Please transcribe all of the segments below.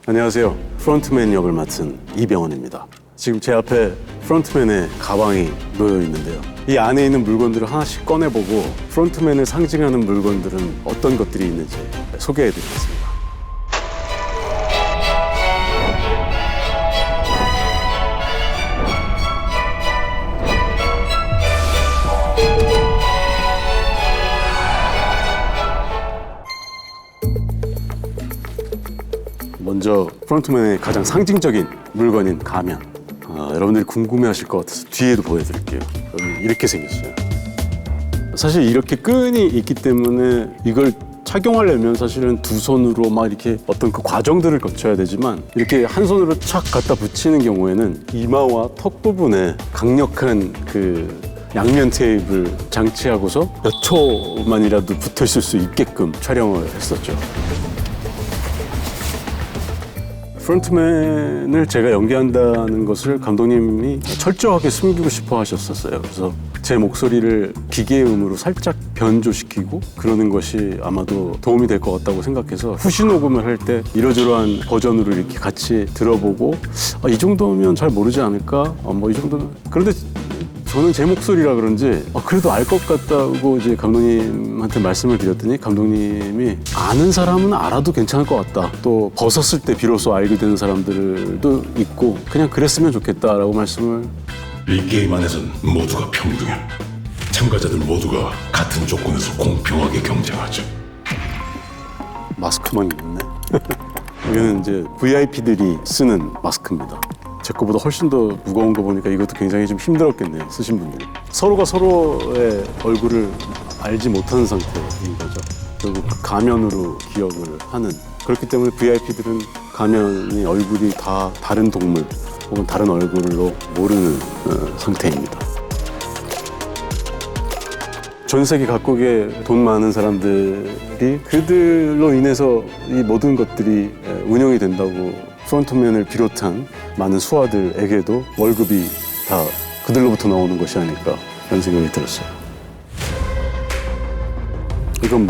안녕하세요. 프론트맨 역을 맡은 이병헌입니다. 지금 제 앞에 프론트맨의 가방이 놓여 있는데요. 이 안에 있는 물건들을 하나씩 꺼내보고 프론트맨을 상징하는 물건들은 어떤 것들이 있는지 소개해드리겠습니다. 먼저 프론트맨의 가장 상징적인 물건인 가면. 여러분들이 궁금해하실 것 같아서 뒤에도 보여드릴게요. 이렇게 생겼어요. 사실 이렇게 끈이 있기 때문에 이걸 착용하려면 사실은 두 손으로 막 이렇게 어떤 그 과정들을 거쳐야 되지만 이렇게 한 손으로 착 갖다 붙이는 경우에는 이마와 턱 부분에 강력한 그 양면 테이프를 장치하고서 몇 초만이라도 붙어 있을 수 있게끔 촬영을 했었죠. 프론트맨을 제가 연기한다는 것을 감독님이 철저하게 숨기고 싶어 하셨었어요. 그래서 제 목소리를 기계음으로 살짝 변조시키고 그러는 것이 아마도 도움이 될 것 같다고 생각해서 후시 녹음을 할 때 이러저러한 버전으로 이렇게 같이 들어보고 이 정도면 잘 모르지 않을까? 이 정도면. 그런데 저는 제 목소리라 그런지 그래도 알 것 같다고 이제 감독님한테 말씀을 드렸더니 감독님이 아는 사람은 알아도 괜찮을 것 같다. 또 벗었을 때 비로소 알게 되는 사람들도 있고 그냥 그랬으면 좋겠다라고 말씀을. 이 게임 안에선 모두가 평등해. 참가자들 모두가 같은 조건에서 공평하게 경쟁하죠. 마스크만 입네. 이거는 이제 VIP들이 쓰는 마스크입니다. 제 거보다 훨씬 더 무거운 거 보니까 이것도 굉장히 좀 힘들었겠네요, 쓰신 분들이. 서로가 서로의 얼굴을 알지 못하는 상태인 거죠. 결국 가면으로 기억을 하는. 그렇기 때문에 VIP들은 가면이 얼굴이 다 다른 동물 혹은 다른 얼굴로 모르는 상태입니다. 전 세계 각국의 돈 많은 사람들이 그들로 인해서 이 모든 것들이 운영이 된다고 프론트맨을 비롯한 많은 수하들에게도 월급이 다 그들로부터 나오는 것이 아닐까 이런 생각이 들었어요. 이건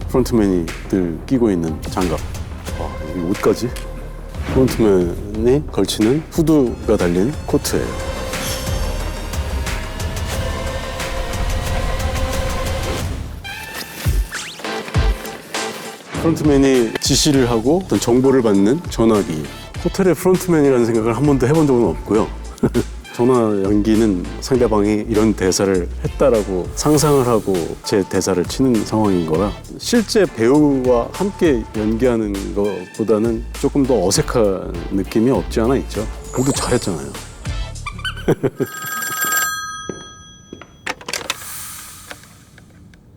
프론트맨이 늘 끼고 있는 장갑. 이 옷까지 프론트맨이 걸치는 후드가 달린 코트예요. 프론트맨이 지시를 하고 어떤 정보를 받는 전화기. 호텔의 프론트맨이라는 생각을 한 번도 해본 적은 없고요. 전화 연기는 상대방이 이런 대사를 했다라고 상상을 하고 제 대사를 치는 상황인 거라 실제 배우와 함께 연기하는 것보다는 조금 더 어색한 느낌이 없지 않아 있죠. 모두 잘했잖아요.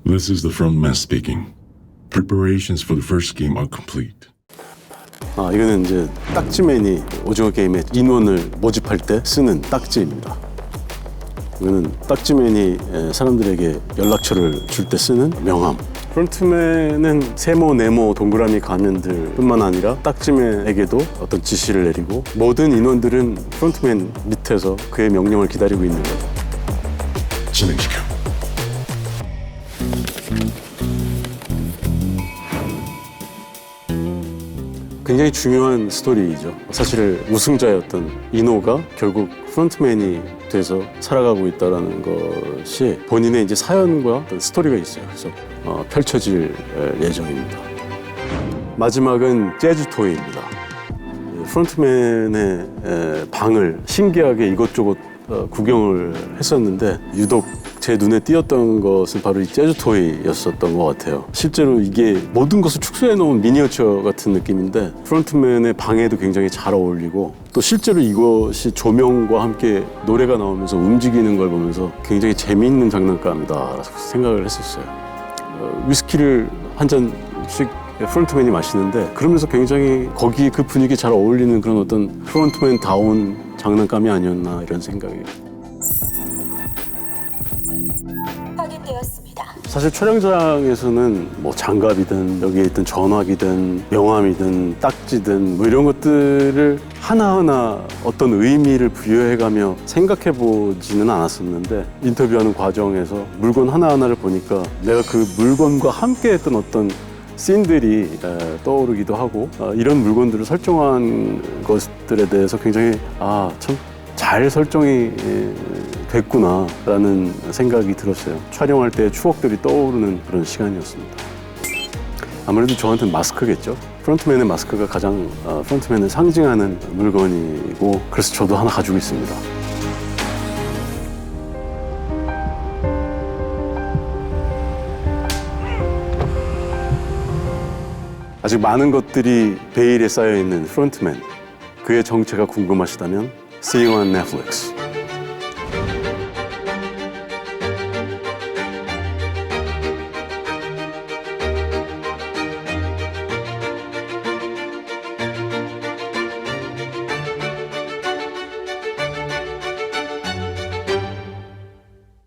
This is the frontman speaking. Preparations for the first game are complete. 이거는 이제 딱지맨이 오징어 게임의 인원을 모집할 때 쓰는 딱지입니다. 이거는 딱지맨이 사람들에게 연락처를 줄 때 쓰는 명함. 프론트맨은 세모, 네모, 동그라미 가면들 뿐만 아니라 딱지맨에게도 어떤 지시를 내리고 모든 인원들은 프론트맨 밑에서 그의 명령을 기다리고 있는 거죠. 진행시켜. 굉장히 중요한 스토리이죠. 사실 우승자였던 이노가 결국 프론트맨이 돼서 살아가고 있다는 것이 본인의 이제 사연과 어떤 스토리가 있어요. 그래서 펼쳐질 예정입니다. 마지막은 재즈 토이입니다. 프론트맨의 방을 신기하게 이것저것 구경을 했었는데 유독 제 눈에 띄었던 것은 바로 이 재즈 토이였었던 것 같아요. 실제로 이게 모든 것을 축소해 놓은 미니어처 같은 느낌인데 프론트맨의 방에도 굉장히 잘 어울리고 또 실제로 이것이 조명과 함께 노래가 나오면서 움직이는 걸 보면서 굉장히 재미있는 장난감이다 생각을 했었어요. 위스키를 한 잔씩 프론트맨이 마시는데 그러면서 굉장히 거기 그 분위기에 잘 어울리는 그런 어떤 프론트맨다운 장난감이 아니었나 이런 생각이. 확인되었습니다. 사실 촬영장에서는 장갑이든 여기에 있던 전화기든 명함이든 딱지든 이런 것들을 하나하나 어떤 의미를 부여해가며 생각해보지는 않았었는데 인터뷰하는 과정에서 물건 하나하나를 보니까 내가 그 물건과 함께 했던 어떤 씬들이 떠오르기도 하고 이런 물건들을 설정한 것들에 대해서 굉장히 참 잘 설정이 됐구나라는 생각이 들었어요. 촬영할 때 추억들이 떠오르는 그런 시간이었습니다. 아무래도 저한테는 마스크겠죠. 프론트맨의 마스크가 가장 프론트맨을 상징하는 물건이고 그래서 저도 하나 가지고 있습니다. 아직 많은 것들이 베일에 쌓여있는 프론트맨, 그의 정체가 궁금하시다면 See you on Netflix.